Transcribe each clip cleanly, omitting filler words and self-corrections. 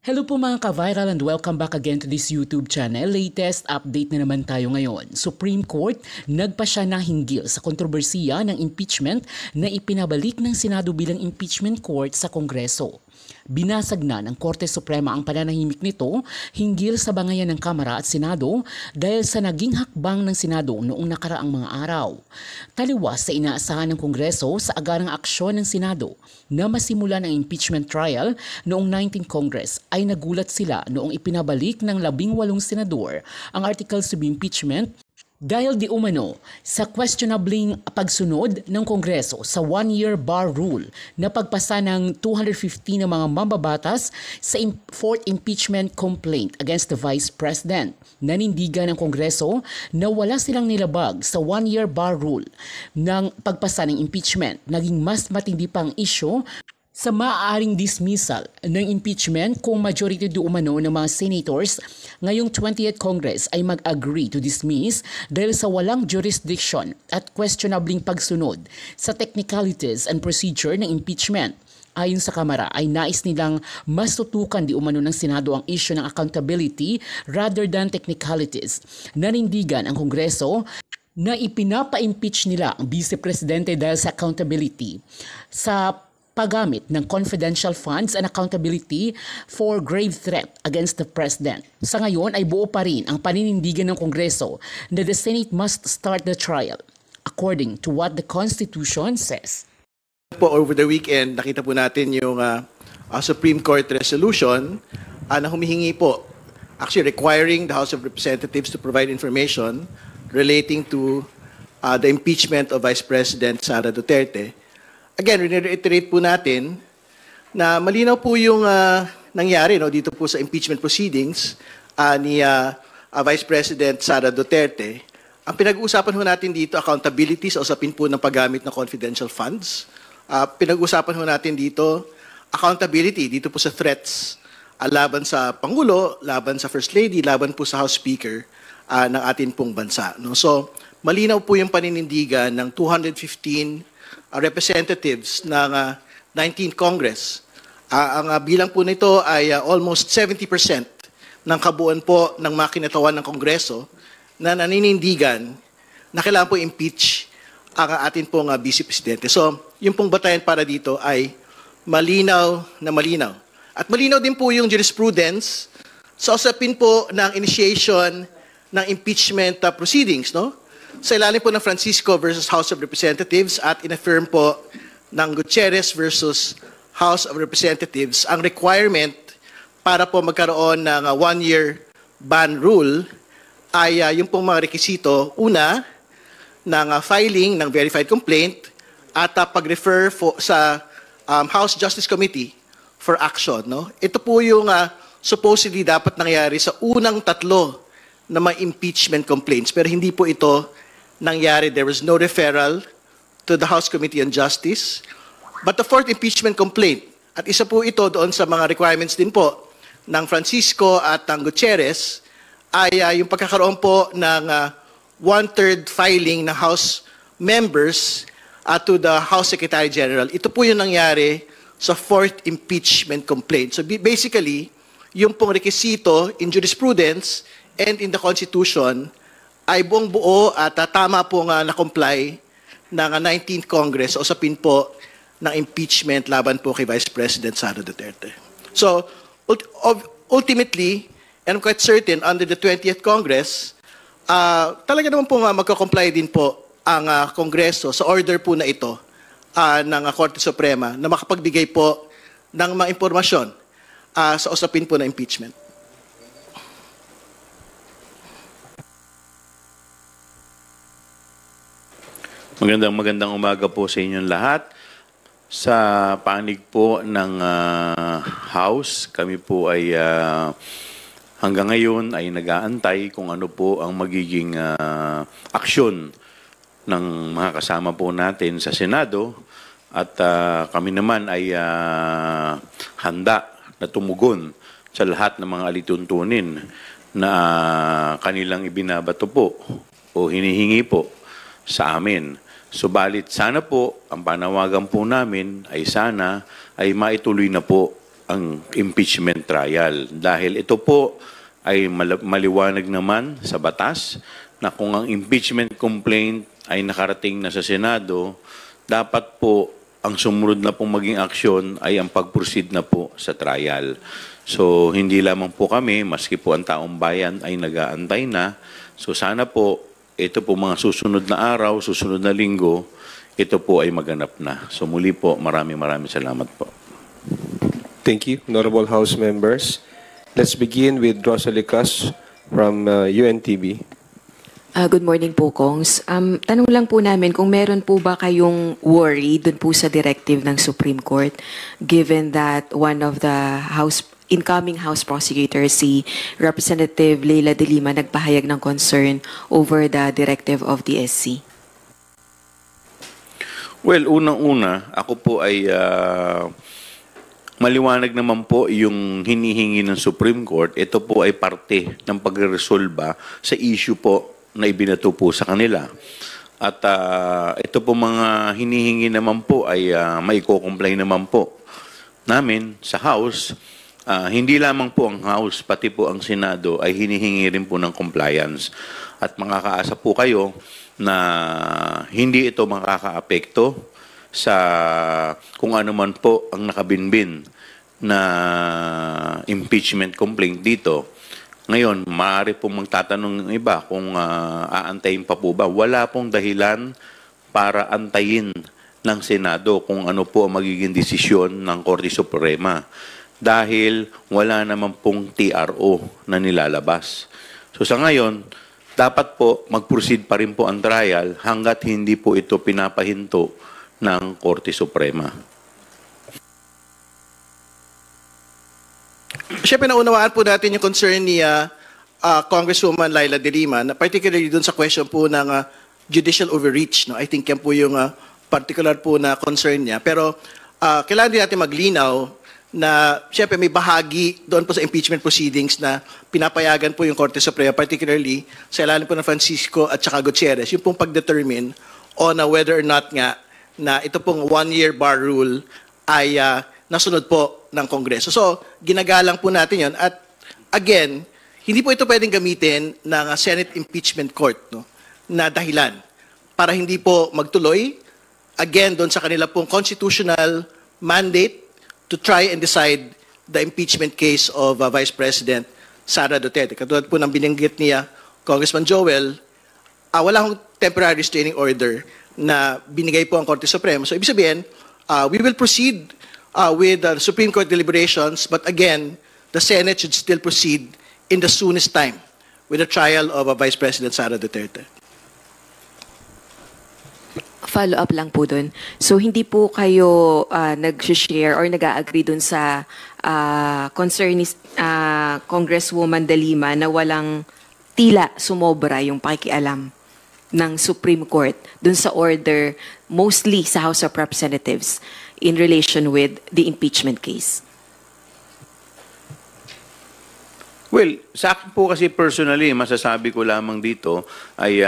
Hello po mga ka-viral and welcome back again to this YouTube channel. Latest update na naman tayo ngayon. Supreme Court nagpasya na hinggil sa kontrobersiya ng impeachment na ipinabalik ng Senado bilang impeachment court sa Kongreso. Binasag na ng Korte Suprema ang pananahimik nito hinggil sa bangayan ng Kamara at Senado dahil sa naging hakbang ng Senado noong nakaraang mga araw. Taliwas sa inaasahan ng Kongreso sa agarang aksyon ng Senado na masimulan ang impeachment trial noong 19th Congress ay nagulat sila noong ipinabalik ng 18 senador ang articles of impeachment dahil di umano sa questionabling pagsunod ng Kongreso sa one-year bar rule na pagpasa ng 250 ng mga mambabatas sa fourth impeachment complaint against the Vice President. Nanindigan ng Kongreso na wala silang nilabag sa one-year bar rule ng pagpasa ng impeachment. Naging mas matindi pang issue sa maaaring dismissal ng impeachment kung majority do umano ng mga senators ngayong 20th Congress ay mag-agree to dismiss dahil sa walang jurisdiction at questionabling pagsunod sa technicalities and procedure ng impeachment. Ayon sa Kamara ay nais nilang mas tutukan di umano ng Senado ang issue ng accountability rather than technicalities. Nanindigan ang Kongreso na ipinapa-impeach nila ang Vice Presidente dahil sa accountability sa paggamit ng confidential funds and accountability for grave threat against the President. Sa ngayon ay buo pa rin ang paninindigan ng Kongreso na the Senate must start the trial according to what the Constitution says. Over the weekend, nakita po natin yung Supreme Court resolution na humihingi po, actually requiring the House of Representatives to provide information relating to the impeachment of Vice President Sara Duterte. Again, reiterate po natin na malinaw po yung nangyari dito po sa impeachment proceedings ni Vice President Sara Duterte. Ang pinag-uusapan po natin dito, accountability sa usapin po ng paggamit ng confidential funds. Pinag-uusapan po natin dito, accountability dito po sa threats laban sa Pangulo, laban sa First Lady, laban po sa House Speaker ng atin pong bansa. So, malinaw po yung paninindigan ng 215 representatives ng 19th Congress. Ang bilang po nito ay almost 70% ng kabuuan po ng mga kinatawan ng Kongreso na naninindigan na kailangan po impeach ang atin pong Vice Presidente. So, yung pong batayan para dito ay malinaw na malinaw. At malinaw din po yung jurisprudence sa usapin po ng initiation ng impeachment proceedings, sa ilalim po ng Francisco versus House of Representatives at in-affirm po ng Gutierrez versus House of Representatives, ang requirement para po magkaroon ng one-year ban rule ay yung pong mga rekisito, una, ng filing ng verified complaint at pag-refer sa House Justice Committee for action. Ito po yung supposedly dapat nangyari sa unang tatlo na mga impeachment complaints, pero hindi po ito nangyari. There was no referral to the House Committee on Justice. But the fourth impeachment complaint, at isa po ito doon sa mga requirements din po ng Francisco at ng Gutierrez, ay yung pagkakaroon po ng one-third filing ng House members to the House Secretary General. Ito po yung nangyari sa fourth impeachment complaint. So basically, yung pong rekisito in jurisprudence and in the Constitution ay buong buo at tama po nga na-comply ng 19th Congress o usapin po ng impeachment laban po kay Vice President Sara Duterte. So, ultimately, and I'm quite certain, under the 20th Congress, talaga naman po nga magka-comply din po ang Kongreso sa order po na ito ng Korte Suprema na makapagbigay po ng mga impormasyon sa usapin po ng impeachment. Magandang umaga po sa inyong lahat. Sa panig po ng House, kami po ay hanggang ngayon ay nag-aantay kung ano po ang magiging aksyon ng mga kasama po natin sa Senado at kami naman ay handa na tumugon sa lahat ng mga alituntunin na kanilang ibinabato po o hinihingi po sa amin. Subalit sana po, ang panawagan po namin ay sana ay maituloy na po ang impeachment trial. Dahil ito po ay maliwanag naman sa batas na kung ang impeachment complaint ay nakarating na sa Senado, dapat po ang sumunod na pong maging aksyon ay ang pag-proceed na po sa trial. So, hindi lamang po kami, maski po ang taong bayan ay nag-aantay na. So, sana po, ito po mga susunod na araw, susunod na linggo, ito po ay maganap na. So, muli po, maraming salamat po. Thank you, Honorable House members. Let's begin with Rosalie Cas from UNTV. Good morning po, Kongs. Tanong lang po namin kung meron po ba kayong worry dun po sa directive ng Supreme Court given that one of the incoming House prosecutors, si Representative Leila De Lima, nagpahayag ng concern over the directive of the SC? Well, unang-una, ako po ay maliwanag naman po yung hinihingi ng Supreme Court. Ito po ay parte ng pagresolba sa issue po na ibinato po sa kanila. At ito po mga hinihingi naman po ay maiko-comply naman po namin sa House. Hindi lamang po ang House, pati po ang Senado ay hinihingi rin po ng compliance. At makakaasa po kayo na hindi ito makakaapekto sa kung ano man po ang nakabinbin na impeachment complaint dito. Ngayon, maaari pong magtatanong ng iba kung aantayin pa po ba. Wala pong dahilan para antayin ng Senado kung ano po ang magiging desisyon ng Korte Suprema dahil wala naman pong TRO na nilalabas. So sa ngayon, dapat po mag-proceed pa rin po ang trial hanggat hindi po ito pinapahinto ng Korte Suprema. Siyempre, naunawaan po natin yung concern ni Congresswoman Leila De Lima, na particularly dun sa question po ng judicial overreach. No? I think yan po yung particular po na concern niya. Pero kailangan din natin maglinaw na siyempre may bahagi doon po sa impeachment proceedings na pinapayagan po yung Korte Suprema, particularly sa ilalim po ng Francisco at saka Gutierrez, yung pong pag-determine on whether or not nga na ito pong one-year bar rule ay nasunod po ng Kongreso. So, ginagalang po natin yon. At again, hindi po ito pwedeng gamitin ng Senate Impeachment Court, no, na dahilan para hindi po magtuloy, again, doon sa kanila pong constitutional mandate to try and decide the impeachment case of Vice President Sara Duterte. Katulad po ng binanggit niya, Congressman Joel, wala akong temporary restraining order na binigay po ang Korte Suprema. So, ibig sabihin, we will proceed with the Supreme Court deliberations, but again, the Senate should still proceed in the soonest time with the trial of Vice President Sara Duterte. Follow-up lang po dun. So, hindi po kayo nag-share or nag-agree dun sa concern ni Congresswoman De Lima na walang tila sumobra yung pakikialam ng Supreme Court dun sa order mostly sa House of Representatives in relation with the impeachment case? Well, sa akin po kasi personally, masasabi ko lamang dito ay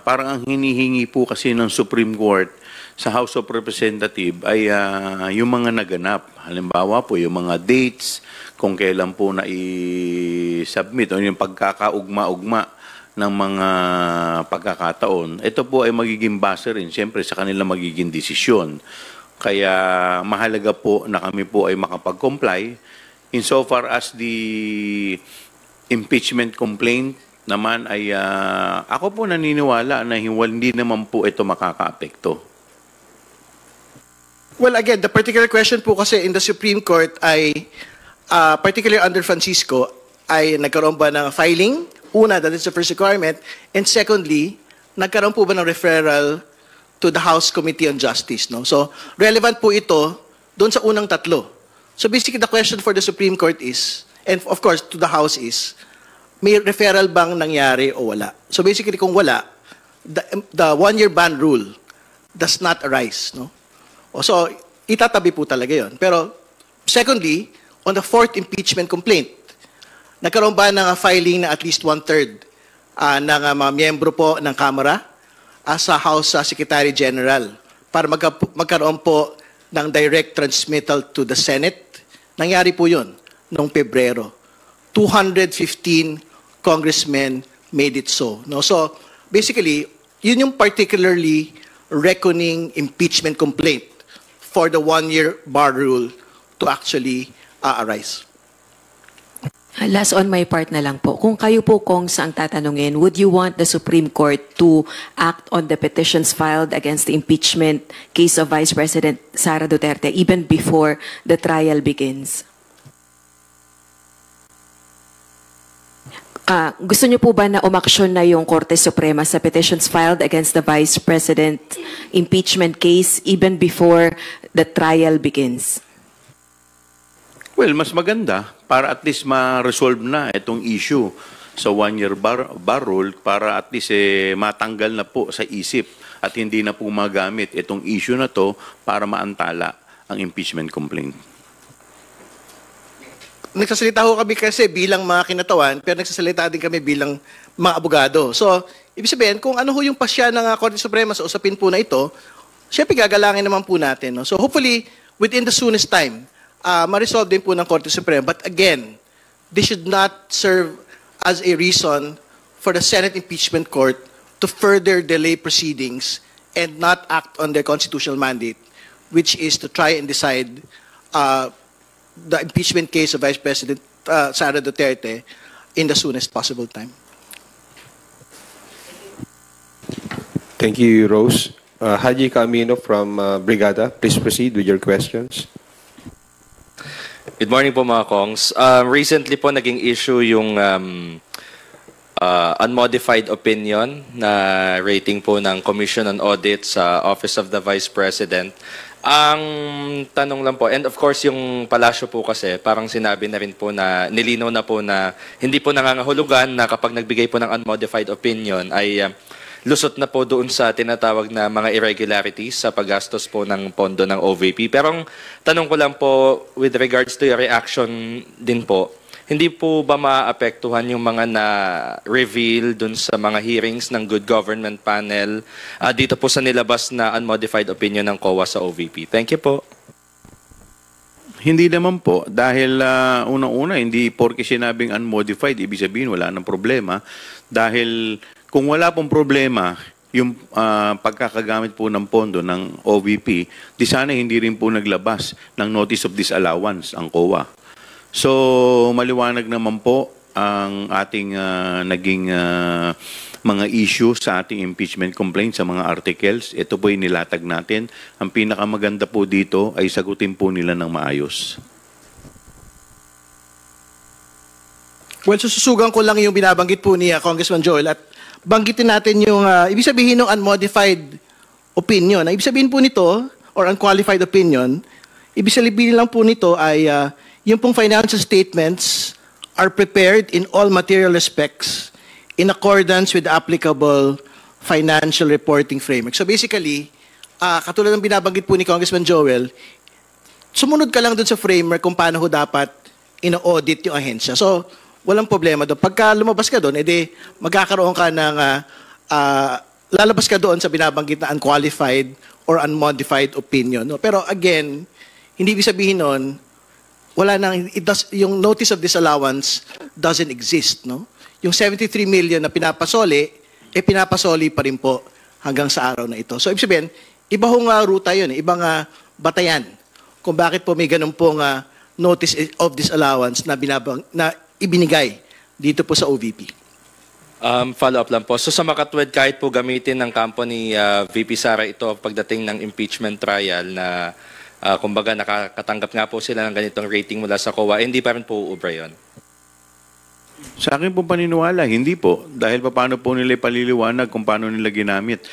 parang ang hinihingi po kasi ng Supreme Court sa House of Representatives ay yung mga naganap. Halimbawa po, yung mga dates, kung kailan po na i-submit o yung pagkakaugma-ugma ng mga pagkakataon. Ito po ay magiging base rin, siyempre, sa kanila magiging desisyon. Kaya mahalaga po na kami po ay makapag-comply. Insofar as the impeachment complaint naman ay ako po naniniwala na hindi naman po ito makakaapekto. Well, again, the particular question po kasi in the Supreme Court ay, particularly under Francisco, ay nagkaroon ba ng filing? Una, that is the first requirement. And secondly, nagkaroon po ba ng referral to the House Committee on Justice? No? So, relevant po ito doon sa unang tatlo. So basically, the question for the Supreme Court is, and of course, to the House is, may referral bang nangyari o wala? So basically, kung wala, the one-year ban rule does not arise. No? So, itatabi po talaga yon. Pero, secondly, on the fourth impeachment complaint, nagkaroon ba ng filing na at least one-third ng mga miyembro po ng Kamara sa House Secretary General para magkaroon po ng direct transmittal to the Senate Nangyari po yun noong Pebrero. 215 congressmen made it so. No? So, basically, yun yung particularly reckoning impeachment complaint for the one-year bar rule to actually arise. Last on my part na lang po. Kung kayo po, Kongs, ang tatanungin, would you want the Supreme Court to act on the petitions filed against the impeachment case of Vice President Sara Duterte even before the trial begins? Gusto niyo po ba na umaksyon na yung Korte Suprema sa petitions filed against the Vice President impeachment case even before the trial begins? Well, mas maganda para at least ma-resolve na itong issue sa one-year bar rule para at least matanggal na po sa isip at hindi na po magamit itong issue na to para maantala ang impeachment complaint. Nagsasalita ho kami kasi bilang mga kinatawan, pero nagsasalita din kami bilang mga abogado. So, ibig sabihin, kung ano ho yung pasya ng Korte Suprema sa usapin po na ito, syempre gagalangin naman po natin. No? So, hopefully, within the soonest time, ma-resolve din po ng Korte Suprema. But again, this should not serve as a reason for the Senate Impeachment Court to further delay proceedings and not act on their constitutional mandate, which is to try and decide the impeachment case of Vice President Sara Duterte in the soonest possible time. Thank you, Rose. Haji Camino from Brigada, please proceed with your questions. Good morning po mga Kongs. Recently po naging issue yung unmodified opinion na rating po ng Commission on Audit sa Office of the Vice President. Ang tanong lang po, and of course yung palasyo po kasi parang sinabi na rin po na nilinaw na po na hindi po nangangahulugan na kapag nagbigay po ng unmodified opinion ay lusot na po doon sa tinatawag na mga irregularities sa paggastos po ng pondo ng OVP. Pero ang tanong ko lang po with regards to your reaction din po, hindi po ba maapektuhan yung mga na-reveal dun sa mga hearings ng Good Government Panel dito po sa nilabas na unmodified opinion ng COA sa OVP? Thank you po. Hindi naman po dahil unang-una hindi porke sinabing unmodified ibig sabihin wala nang problema dahil kung wala pong problema yung pagkakagamit po ng pondo ng OVP, di sana hindi rin po naglabas ng notice of disallowance ang COA. So, maliwanag naman po ang ating naging mga issue sa ating impeachment complaint sa mga articles. Ito po yung nilatag natin. Ang pinakamaganda po dito ay sagutin po nila ng maayos. Well, sususugan ko lang yung binabanggit po ni Congressman Joel at banggitin natin yung ibig sabihin ng unmodified opinion. Ibig sabihin po nito, or unqualified opinion, ibig sabihin lang po nito ay yung pong financial statements are prepared in all material respects in accordance with the applicable financial reporting framework. So basically, katulad ng binabanggit po ni Congressman Joel, sumunod ka lang dun sa framework kung paano ho dapat ina-audit yung ahensya. So, walang problema doon. Pagka lumabas ka doon, edi magkakaroon ka ng, lalabas ka doon sa binabanggit na unqualified or unmodified opinion. No? Pero again, hindi ibig sabihin nun, wala nang, yung notice of disallowance doesn't exist. No? Yung 73 million na pinapasoli, pinapasoli pa rin po hanggang sa araw na ito. So, ibig sabihin, iba hong ruta yun, ibang batayan kung bakit po may ganun pong notice of disallowance na, na ibinigay dito po sa OVP. Follow-up lang po. So sa makatwid, kahit po gamitin ng kampo ni VP Sara ito pagdating ng impeachment trial na kumbaga nakakatanggap nga po sila ng ganitong rating mula sa COA, hindi pa rin po uubra yun? Sa akin po paniniwala, hindi po. Dahil paano po nila paliliwanag kung paano nila ginamit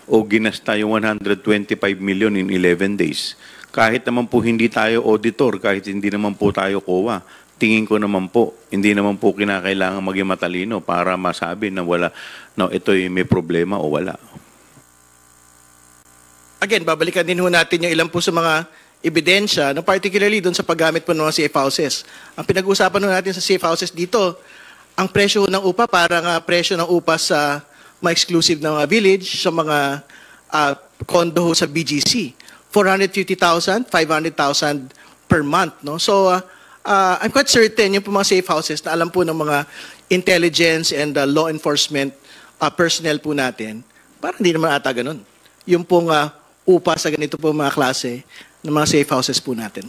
o ginasta yung 125 million in 11 days. Kahit naman po hindi tayo auditor, kahit hindi naman po tayo COA, tingin ko naman po, hindi naman po kinakailangan maging matalino para masabi na wala, no, ito'y may problema o wala. Again, babalikan din ho natin yung ilan po sa mga ebidensya, no, particularly doon sa paggamit po ng mga safe houses. Ang pinag-uusapan ho natin sa safe houses dito, ang presyo ng upa, parang presyo ng upa sa mga exclusive na mga village, sa mga condo ho sa BGC. 450,000, 500,000 per month. No? So, I'm quite certain yung po mga safe houses na alam po ng mga intelligence and law enforcement personnel po natin, parang hindi naman ata ganun. Yung pong upa sa ganito po mga klase ng mga safe houses po natin.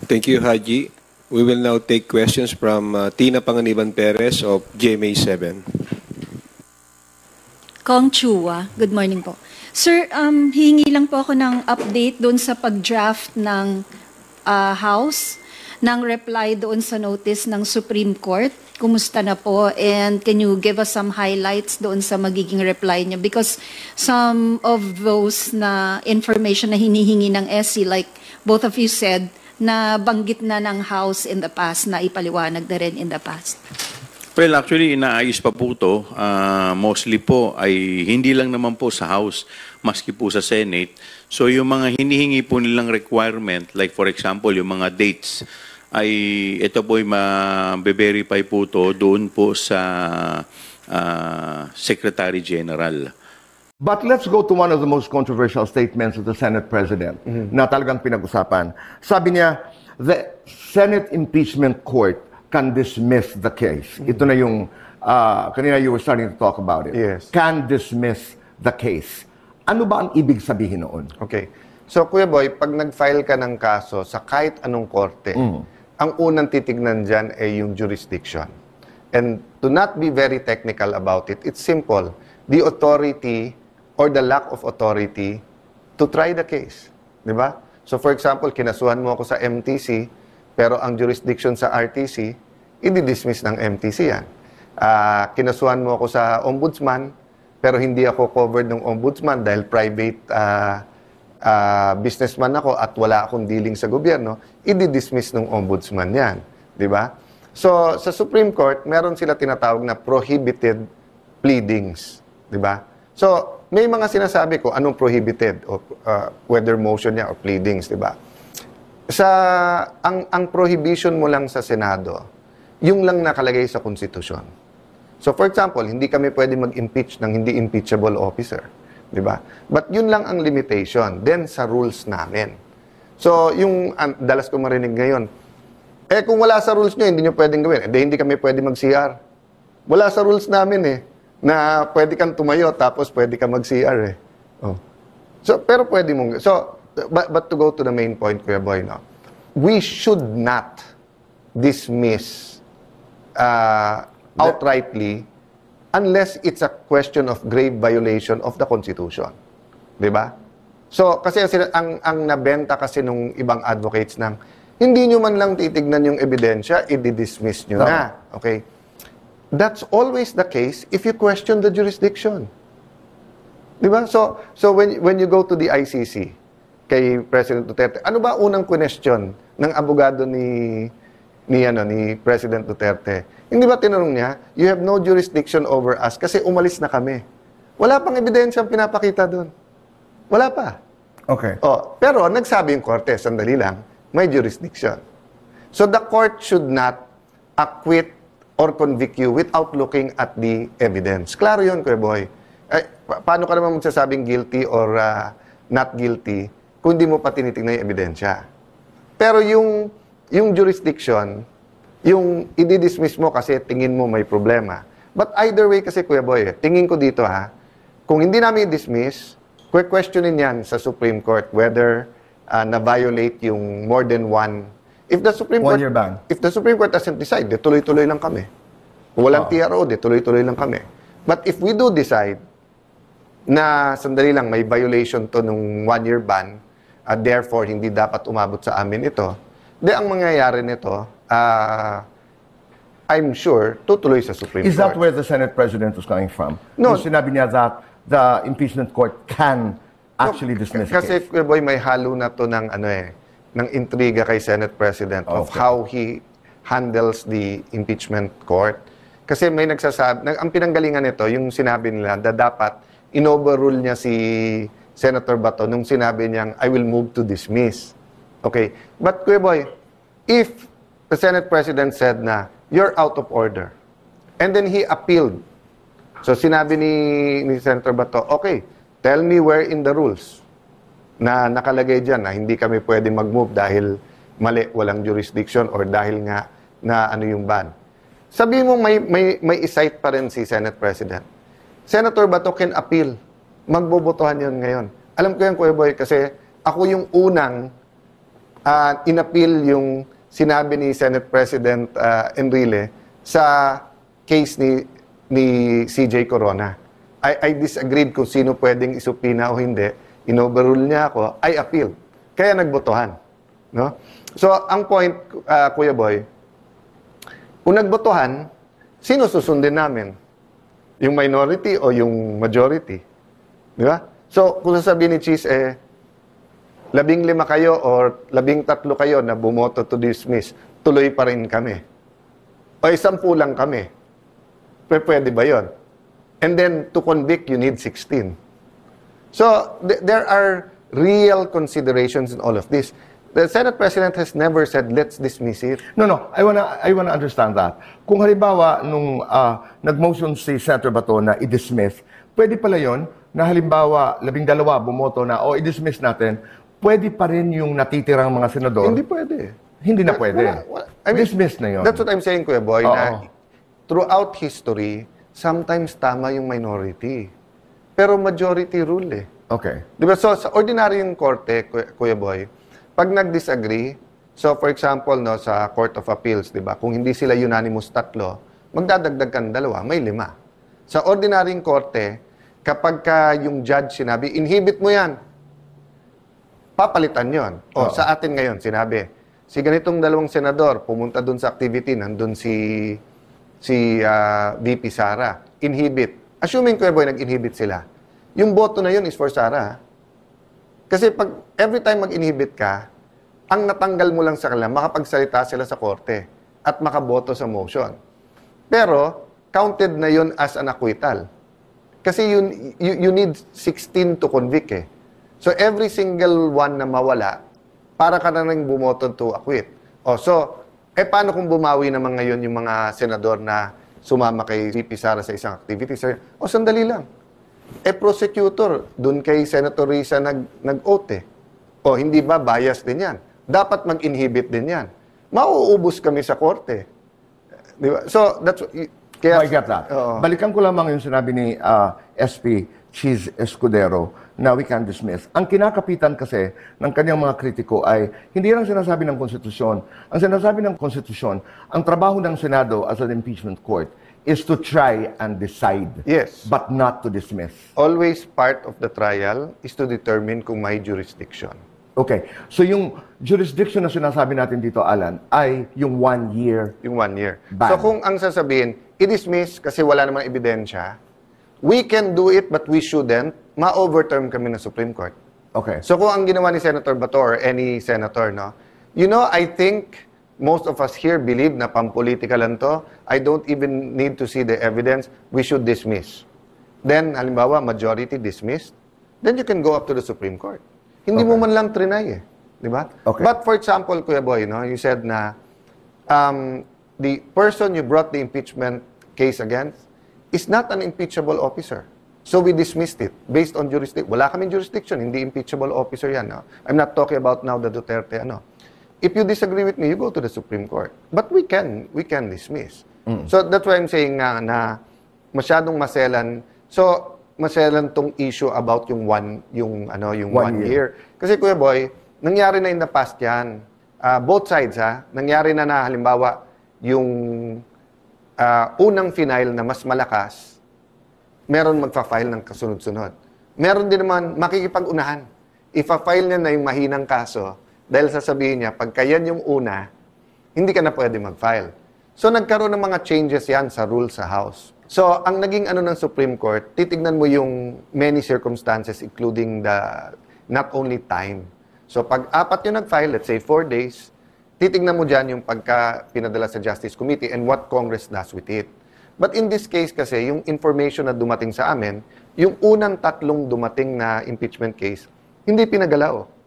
Thank you, Haji. We will now take questions from Tina Panganiban Perez of GMA7. Kong Chua, good morning po. Sir, hihingi lang po ako ng update doon sa pag-draft ng House, ng reply doon sa notice ng Supreme Court. Kumusta na po? And can you give us some highlights doon sa magiging reply niya? Because some of those na information na hinihingi ng SC, like both of you said, na banggit na ng House in the past, na ipaliwanag na rin in the past. Well, actually, inaayos pa po ito. Mostly po ay hindi lang naman po sa House, maski po sa Senate. So yung mga hinihingi po nilang requirement, like for example, yung mga dates, ay ito po ay ma-verify po ito doon po sa Secretary General. But let's go to one of the most controversial statements of the Senate President na talagang pinag-usapan. Sabi niya, the Senate Impeachment Court can dismiss the case. Ito na yung, kanina you were starting to talk about it. Yes. Can dismiss the case. Ano ba ang ibig sabihin noon? Okay. So, Kuya Boy, pag nag-file ka ng kaso sa kahit anong korte, ang unang titignan dyan ay yung jurisdiction. And to not be very technical about it, it's simple. The authority or the lack of authority to try the case. Di ba? So, for example, kinasuhan mo ako sa MTC, pero ang jurisdiction sa RTC, i-dismiss ng MTC yan. Kinasuhan mo ako sa Ombudsman, pero hindi ako covered ng Ombudsman dahil private businessman ako at wala akong dealing sa gobyerno, i-dismiss ng Ombudsman yan. Di ba? So, sa Supreme Court, meron sila tinatawag na prohibited pleadings. Di ba? So, may mga sinasabi ko anong prohibited o whether motion niya or pleadings, di ba? Ang prohibition mo lang sa Senado, yung lang nakalagay sa konstitusyon. So for example, hindi kami pwede mag-impeach ng hindi impeachable officer, di ba? But yun lang ang limitation. Then sa rules namin. So yung dalas ko marinig ngayon, kung wala sa rules nyo, hindi nyo pwedeng gawin. Hindi kami pwede mag-CR. Wala sa rules namin na pwede kang tumayo tapos pwede kang mag-CR Oh. So, pero pwede mong... So, but to go to the main point, Kuya Boy, no? We should not dismiss outrightly unless it's a question of grave violation of the Constitution. Diba? So, kasi ang nabenta kasi nung ibang advocates ng hindi nyo man lang titignan yung ebidensya, i-dismiss nyo na. Okay? That's always the case if you question the jurisdiction. Diba? So when you go to the ICC, kay President Duterte, ano ba unang question ng abogado ni President Duterte? Hindi ba tinanong niya, you have no jurisdiction over us kasi umalis na kami. Wala pang ebidensya ang pinapakita doon. Wala pa. Okay. Pero nagsabi yung korte, sandali lang, may jurisdiction. So the court should not acquit or convict you without looking at the evidence. Klaro yun, Kuya Boy. Paano ka naman magsasabing guilty or not guilty kung di mo pa tinitingnan yung ebidensya? Pero yung jurisdiction, yung i-dismiss mo kasi tingin mo may problema. But either way kasi, Kuya Boy, tingin ko dito kung hindi namin i-dismiss, questionin yan sa Supreme Court whether na-violate yung more than one. If the Supreme Court, One-year ban. If the Supreme Court doesn't decide, tuloy-tuloy lang kami. Kung walang TRO, tuloy-tuloy lang kami. But if we do decide na sandali lang, may violation to nung one-year ban, therefore, hindi dapat umabot sa amin ito, ang mangyayari nito, I'm sure, tutuloy sa Supreme Court. Is that where the Senate President was coming from? No. Yung sinabi niya that the impeachment court can actually dismiss the Kasi, case. Kuya Boy, may halo na to ng ng intriga kay Senate President of how he handles the impeachment court. Kasi may nagsasabi, ang pinanggalingan nito, yung sinabi nila na dapat in-overrule niya si Senator Bato nung sinabi niyang, I will move to dismiss. Okay? But, Kuya Boy, if the Senate President said na, you're out of order, and then he appealed, so sinabi ni Senator Bato, okay, tell me where in the rules na nakalagay dyan na hindi kami pwede mag-move dahil mali, walang jurisdiction or dahil nga na ano yung ban. Sabi mo may isight pa rin si Senate President. Senator Bato can appeal. Magbobotohan yun ngayon. Alam ko yan, Kuya Boy, kasi ako yung unang inappeal yung sinabi ni Senate President Enrile sa case ni CJ Corona. I disagreed kung sino pwedeng isupina o hindi. Inoverrule niya ako, I appeal. Kaya nagbotohan. No? So, ang point, Kuya Boy, kung nagbotohan, sino susundin namin? Yung minority o yung majority? Di ba? So, kung sasabihin ni Cheese, 15 kayo or 13 kayo na bumoto to dismiss, tuloy pa rin kami. O 10 lang kami. Pwede ba yon? And then, to convict, you need 16. So, there are real considerations in all of this. The Senate President has never said, let's dismiss it. No. I wanna understand that. Kung halimbawa, nung nag-motion si Senator Bato na i-dismiss, pwede pala yon na halimbawa, 12 bumoto na, o i-dismiss natin, pwede pa rin yung natitirang mga senador? Hindi pwede. Hindi na pwede. I mean, dismiss na yun. That's what I'm saying, Kuya Boy, na throughout history, sometimes tama yung minority. Pero majority rule eh. Okay. Diba? So, sa ordinaryong korte, Kuya Boy, pag nag-disagree, so for example, no, sa Court of Appeals, diba, kung hindi sila unanimous 3, magdadagdag ka ng 2, may 5. Sa ordinaryong korte, kapag yung judge sinabi, inhibit mo yan, papalitan yon. O, sa atin ngayon, sinabi, si ganitong 2 senador, pumunta dun sa activity, nandun si VP Sara, inhibit. Assuming, Kuya Boy, nag-inhibit sila. Yung boto na yun is for Sara. Kasi pag every time mag-inhibit ka, ang natanggal mo lang sa kanila, makapagsalita sila sa korte at makaboto sa motion. Pero, counted na yun as an acquittal. Kasi you need 16 to convict eh. So, every single one na mawala, para ka na nang bumoto to acquit. O, so, paano kung bumawi naman ngayon yung mga senador na sumama kay VP Sara sa isang activity? O, sandali lang. Prosecutor, dun kay Senator Risa nag-oath eh. O, hindi ba bias din yan? Dapat mag-inhibit din yan. Mauubos kami sa korte. Di ba? So, that's... I get that. Balikan ko lamang yung sinabi ni SP Cheese Escudero na we can dismiss. Ang kinakapitan kasi ng kanyang mga kritiko ay hindi lang sinasabi ng konstitusyon. Ang sinasabi ng konstitusyon, ang trabaho ng Senado as an impeachment court is to try and decide. Yes. But not to dismiss. Always part of the trial is to determine kung may jurisdiction. Okay. So yung jurisdiction na sinasabi natin dito, Alan, ay yung 1 year. Yung 1 year. Ban. So kung ang sasabihin, i-dismiss kasi wala namang ebidensya, we can do it but we shouldn't, ma-overturn kami ng Supreme Court. Okay. So kung ang ginawa ni Senator Bato or any senator, no, you know, I think most of us here believe na pampolitika lang to. I don't even need to see the evidence. We should dismiss. Then, halimbawa, majority dismissed. Then you can go up to the Supreme Court. Hindi mo man lang trinay eh. Di ba? Okay. But for example, Kuya Boy, no, you said na the person you brought the impeachment case against is not an impeachable officer. So we dismissed it based on jurisdiction. Wala kaming jurisdiction, hindi impeachable officer yan. No? I'm not talking about now the Duterte, ano. If you disagree with me, you go to the Supreme Court. But we can dismiss. So that's why I'm saying na masyadong maselan. So maselan tong issue about yung one year. Kasi Kuya Boy, nangyari na in the past yan. Both sides nangyari na halimbawa yung unang final na mas malakas, meron magfa-file ng kasunod-sunod. Meron din naman makikipag-unahan. Ifa-file niya na yung mahinang kaso dahil sasabihin niya, pagka yan yung una, hindi ka na pwede mag-file. So, nagkaroon ng mga changes yan sa rules sa House. So, ang naging ng Supreme Court, titignan mo yung many circumstances, including not only time. So, pag 4 yung nag-file, let's say 4 days, titignan mo dyan yung pagka pinadala sa Justice Committee and what Congress does with it. But in this case kasi, yung information na dumating sa amin, yung unang 3 dumating na impeachment case, hindi pinagalaw.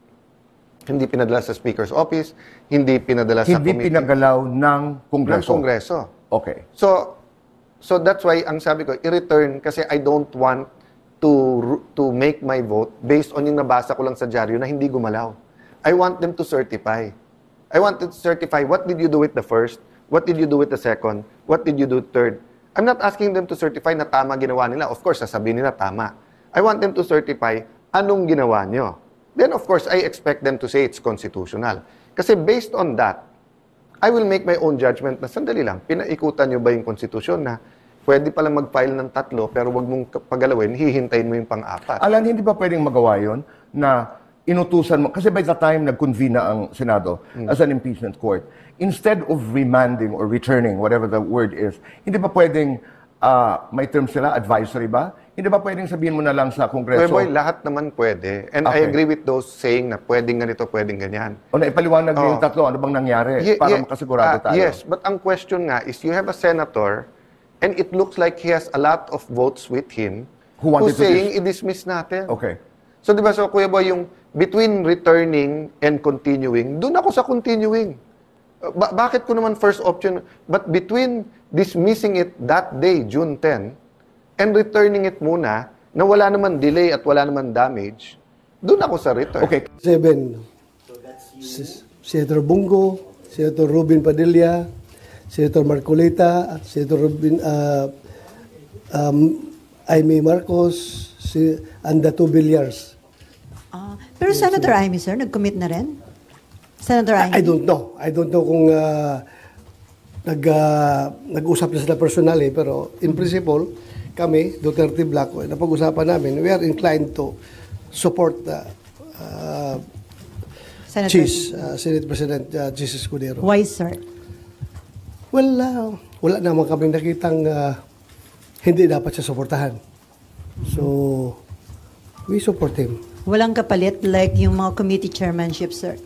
Hindi pinadala sa Speaker's Office, hindi pinadala sa committee. Hindi pinagalaw ng Kongreso. Ng Kongreso. Okay. So that's why ang sabi ko, i-return kasi I don't want to make my vote based on yung nabasa ko lang sa dyaryo na hindi gumalaw. I want them to certify. I wanted to certify what did you do with the first, what did you do with the second, what did you do third. I'm not asking them to certify na tama ginawa nila. Of course, sasabihin nila tama. I want them to certify anong ginawa nyo. Then, of course, I expect them to say it's constitutional. Kasi based on that, I will make my own judgment na sandali lang, pinaikutan nyo ba yung konstitusyon na pwede pala mag-file ng 3 pero wag mong pagalawin, hihintayin mo yung pang-4. Alan, hindi ba pwedeng magawa yun na inutusan mo? Kasi by the time nag-convene na ang Senado as an impeachment court, instead of remanding or returning, whatever the word is, hindi ba pwedeng, may term sila, advisory ba? Hindi ba pwedeng sabihin mo na lang sa Kongreso? Boy, lahat naman pwede. And I agree with those saying na pwedeng ganito, pwedeng ganyan. O naipaliwanag yung 3, ano bang nangyari para makasigurado tayo? Yes, but ang question nga is you have a senator and it looks like he has a lot of votes with him who's saying i-dismiss natin. Okay. So di ba, so Kuya Boy, yung between returning and continuing, doon ako sa continuing. Bakit ko naman first option? But between dismissing it that day, June 10, and returning it muna, na wala naman delay at wala naman damage, doon ako sa return. Okay. 7. Senator Bungo, Senator Robin Padilla, Senator Marcolita, Senator Robin, Aimee Marcos, and the 2 Villar. Pero Senator Aimee, sir, nag-commit na rin? Senator Aimee? I don't know. I don't know kung nag-usap na sila personally, pero in principle, kami, Duterte Blanco, napag-usapan namin, we are inclined to support Senate President Chis Escudero. Why, sir? Well, wala naman kami nakitang hindi dapat siya suportahan. So, we support him. Walang kapalit like yung mga committee chairmanship, sir?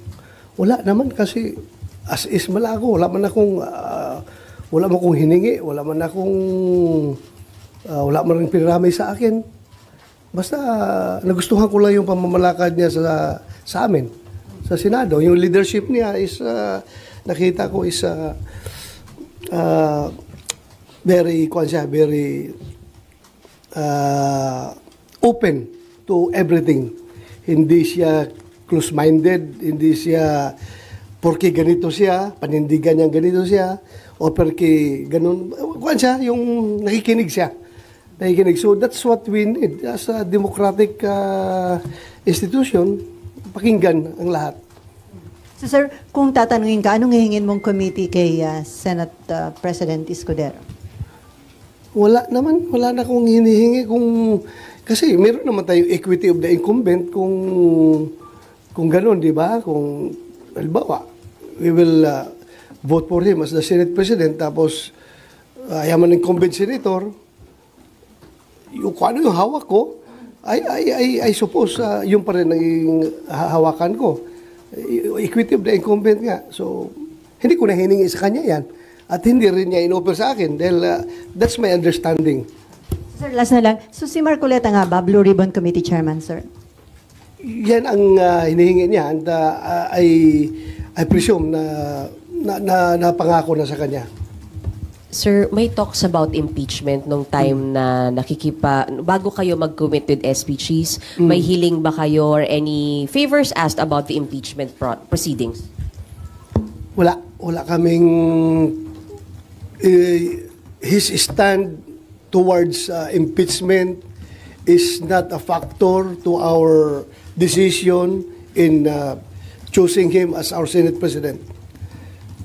Wala naman kasi as is malako. Wala man akong hiningi. Wala man rin pinaramay sa akin. Basta nagustuhan ko lang yung pamamalakad niya sa amin, sa Senado. Yung leadership niya is, nakita ko is very open to everything. Hindi siya close-minded, hindi siya porque ganito siya, panindigan niya ganito siya, o porque ganun, yung nakikinig siya. So that's what we need as a democratic institution, pakinggan ang lahat. So sir, kung tatanungin ka, anong hihingin mong committee kay Senate President Escudero? Wala na akong hinihingi kasi meron naman tayong equity of the incumbent kung ganun, di ba? Kung halimbawa, we will vote for him as the Senate President, tapos yaman ng incumbent senator, kung ano yung hawak ko, I suppose yung pa rin ang hawakan ko. Equity of the incumbent nga. So, hindi ko na hiningi sa kanya yan. At hindi rin niya in-offer sa akin dahil that's my understanding. Sir, last na lang. So, si Marcoleta nga ba, Blue Ribbon Committee Chairman, sir? Yan ang hinihingi niya and I presume na pangako na sa kanya. Sir, may talks about impeachment nung time na bago kayo mag-commit with SPGs, may hiling ba kayo or any favors asked about the impeachment proceedings? Wala kaming his stand towards impeachment is not a factor to our decision in choosing him as our Senate President.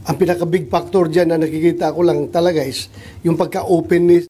Ang pinaka-big factor dyan na nakikita ko lang talaga is yung pagka-openness